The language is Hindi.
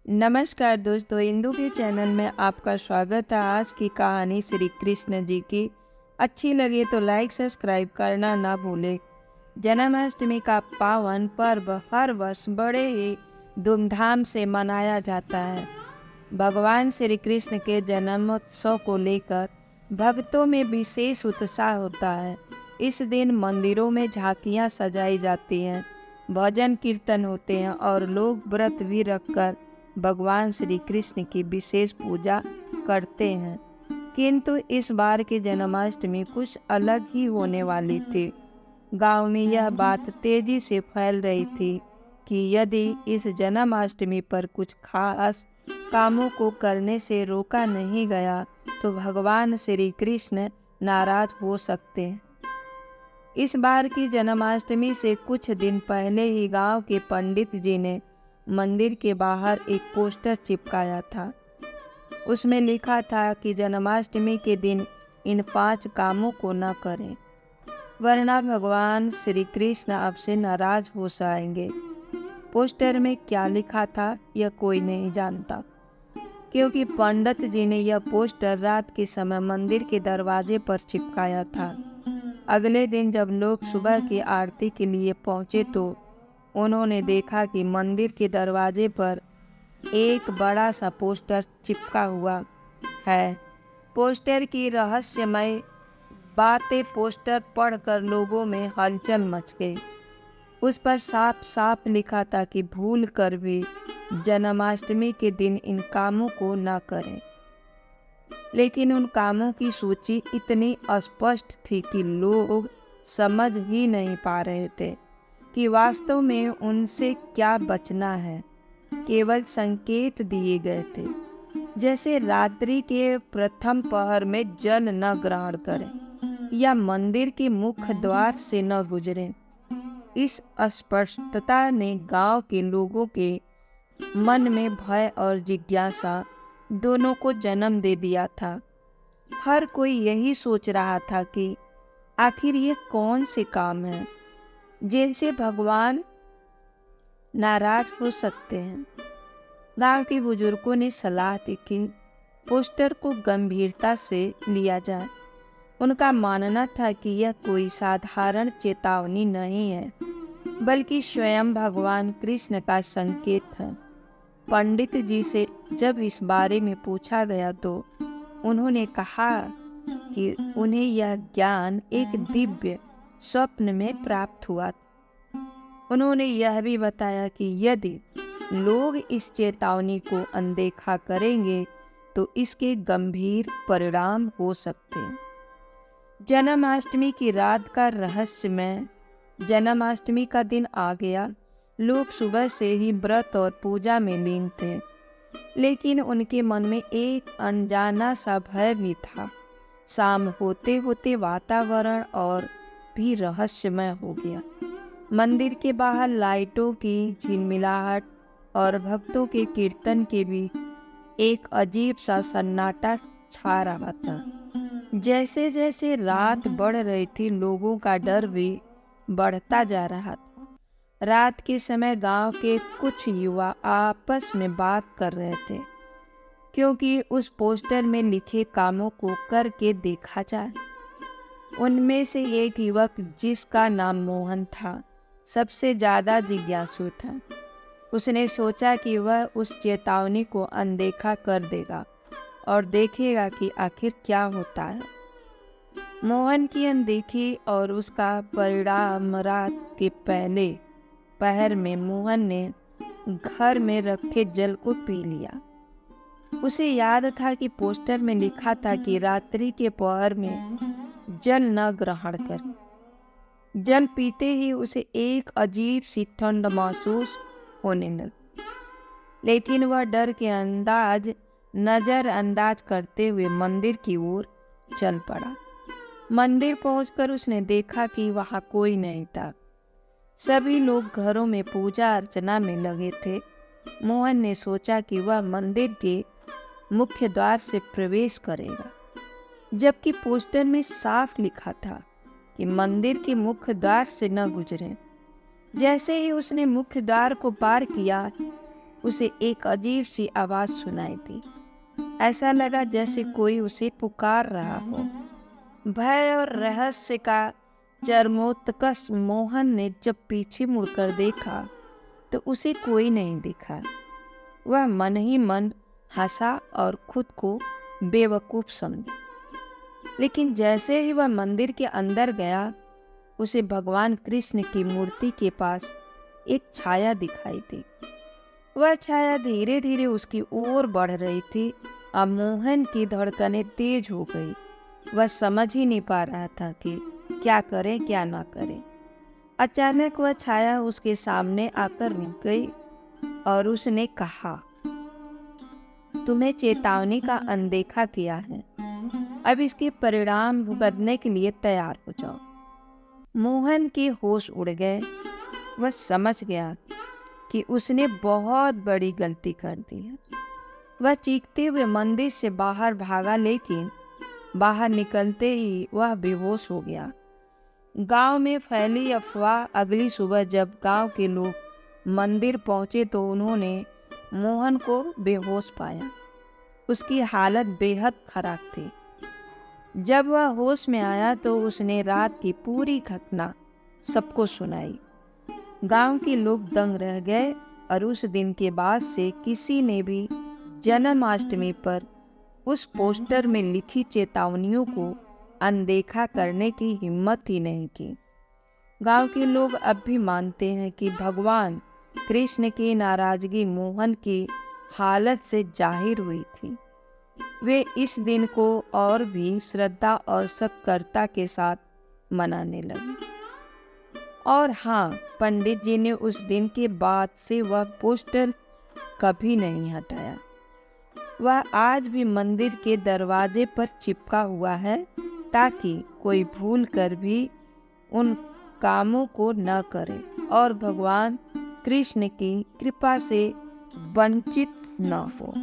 नमस्कार दोस्तों, इंदू के चैनल में आपका स्वागत है। आज की कहानी श्री कृष्ण जी की। अच्छी लगे तो लाइक सब्सक्राइब करना ना भूलें। जन्माष्टमी का पावन पर्व हर वर्ष बड़े ही धूमधाम से मनाया जाता है। भगवान श्री कृष्ण के जन्मोत्सव को लेकर भक्तों में विशेष उत्साह होता है। इस दिन मंदिरों में झांकियाँ सजाई जाती हैं, भजन कीर्तन होते हैं और लोग व्रत भी रखकर भगवान श्री कृष्ण की विशेष पूजा करते हैं। किंतु इस बार की जन्माष्टमी कुछ अलग ही होने वाली थी। गांव में यह बात तेजी से फैल रही थी कि यदि इस जन्माष्टमी पर कुछ खास कामों को करने से रोका नहीं गया तो भगवान श्री कृष्ण नाराज हो सकते हैं। इस बार की जन्माष्टमी से कुछ दिन पहले ही गांव के पंडित जी ने मंदिर के बाहर एक पोस्टर चिपकाया था। उसमें लिखा था कि जन्माष्टमी के दिन इन 5 कामों को न करें, वरना भगवान श्री कृष्ण आपसे नाराज हो जाएंगे। पोस्टर में क्या लिखा था यह कोई नहीं जानता, क्योंकि पंडित जी ने यह पोस्टर रात के समय मंदिर के दरवाजे पर चिपकाया था। अगले दिन जब लोग सुबह की आरती के लिए पहुंचे तो उन्होंने देखा कि मंदिर के दरवाजे पर एक बड़ा सा पोस्टर चिपका हुआ है। पोस्टर की रहस्यमय बातें पोस्टर पढ़कर लोगों में हलचल मच गई। उस पर साफ साफ लिखा था कि भूल कर भी जन्माष्टमी के दिन इन कामों को न करें। लेकिन उन कामों की सूची इतनी स्पष्ट थी कि लोग समझ ही नहीं पा रहे थे कि वास्तव में उनसे क्या बचना है। केवल संकेत दिए गए थे, जैसे रात्रि के प्रथम पहर में जल न ग्रहण करें या मंदिर के मुख्य द्वार से न गुजरें। इस अस्पष्टता ने गांव के लोगों के मन में भय और जिज्ञासा दोनों को जन्म दे दिया था। हर कोई यही सोच रहा था कि आखिर ये कौन से काम हैं जिनसे भगवान नाराज हो सकते हैं। गांव के बुजुर्गों ने सलाह दी कि पोस्टर को गंभीरता से लिया जाए। उनका मानना था कि यह कोई साधारण चेतावनी नहीं है, बल्कि स्वयं भगवान कृष्ण का संकेत है। पंडित जी से जब इस बारे में पूछा गया तो उन्होंने कहा कि उन्हें यह ज्ञान एक दिव्य स्वप्न में प्राप्त हुआ था। उन्होंने यह भी बताया कि यदि लोग इस चेतावनी को अनदेखा करेंगे तो इसके गंभीर परिणाम हो सकते हैं। जन्माष्टमी की रात का रहस्यमय जन्माष्टमी का दिन आ गया। लोग सुबह से ही व्रत और पूजा में लीन थे, लेकिन उनके मन में एक अनजाना सा भय भी था। शाम होते होते वातावरण और भी रहस्यमय हो गया। मंदिर के बाहर लाइटों की झिलमिलाहट और भक्तों के कीर्तन के बीच एक अजीब सा सन्नाटा छा रहा था। जैसे जैसे रात बढ़ रही थी, लोगों का डर भी बढ़ता जा रहा था। रात के समय गांव के कुछ युवा आपस में बात कर रहे थे, क्योंकि उस पोस्टर में लिखे कामों को करके देखा जाए। उनमें से एक युवक, जिसका नाम मोहन था, सबसे ज़्यादा जिज्ञासु था। उसने सोचा कि वह उस चेतावनी को अनदेखा कर देगा और देखेगा कि आखिर क्या होता है। मोहन की अनदेखी और उसका परिणाम रात के पहले पहर में मोहन ने घर में रखे जल को पी लिया। उसे याद था कि पोस्टर में लिखा था कि रात्रि के पहर में जल न ग्रहण कर। जल पीते ही उसे एक अजीब सी ठंड महसूस होने लगी, लेकिन वह डर के नजरअंदाज करते हुए मंदिर की ओर चल पड़ा। मंदिर पहुंचकर उसने देखा कि वहां कोई नहीं था। सभी लोग घरों में पूजा अर्चना में लगे थे। मोहन ने सोचा कि वह मंदिर के मुख्य द्वार से प्रवेश करेगा, जबकि पोस्टर में साफ लिखा था कि मंदिर के मुख्य द्वार से न गुजरें। जैसे ही उसने मुख्य द्वार को पार किया, उसे एक अजीब सी आवाज़ सुनाई दी। ऐसा लगा जैसे कोई उसे पुकार रहा हो। भय और रहस्य का चरमोत्कर्ष मोहन ने जब पीछे मुड़कर देखा तो उसे कोई नहीं दिखा। वह मन ही मन हंसा और खुद को बेवकूफ़ समझा। लेकिन जैसे ही वह मंदिर के अंदर गया, उसे भगवान कृष्ण की मूर्ति के पास एक छाया दिखाई दी। वह छाया धीरे धीरे उसकी ओर बढ़ रही थी। अब मोहन की धड़कनें तेज हो गई। वह समझ ही नहीं पा रहा था कि क्या करे क्या ना करे। अचानक वह छाया उसके सामने आकर रुक गई और उसने कहा, तुम्हें चेतावनी का अनदेखा किया है, अब इसके परिणाम भुगतने के लिए तैयार हो जाओ। मोहन के होश उड़ गए। वह समझ गया कि उसने बहुत बड़ी गलती कर दी है। वह चीखते हुए मंदिर से बाहर भागा, लेकिन बाहर निकलते ही वह बेहोश हो गया। गांव में फैली अफवाह। अगली सुबह जब गांव के लोग मंदिर पहुंचे तो उन्होंने मोहन को बेहोश पाया। उसकी हालत बेहद खराब थी। जब वह होश में आया तो उसने रात की पूरी घटना सबको सुनाई। गांव के लोग दंग रह गए और उस दिन के बाद से किसी ने भी जन्माष्टमी पर उस पोस्टर में लिखी चेतावनियों को अनदेखा करने की हिम्मत ही नहीं की। गांव के लोग अब भी मानते हैं कि भगवान कृष्ण की नाराजगी मोहन की हालत से जाहिर हुई थी। वे इस दिन को और भी श्रद्धा और सत्कर्ता के साथ मनाने लगे। और हाँ, पंडित जी ने उस दिन के बाद से वह पोस्टर कभी नहीं हटाया। वह आज भी मंदिर के दरवाजे पर चिपका हुआ है, ताकि कोई भूल कर भी उन कामों को न करे और भगवान कृष्ण की कृपा से वंचित न हो।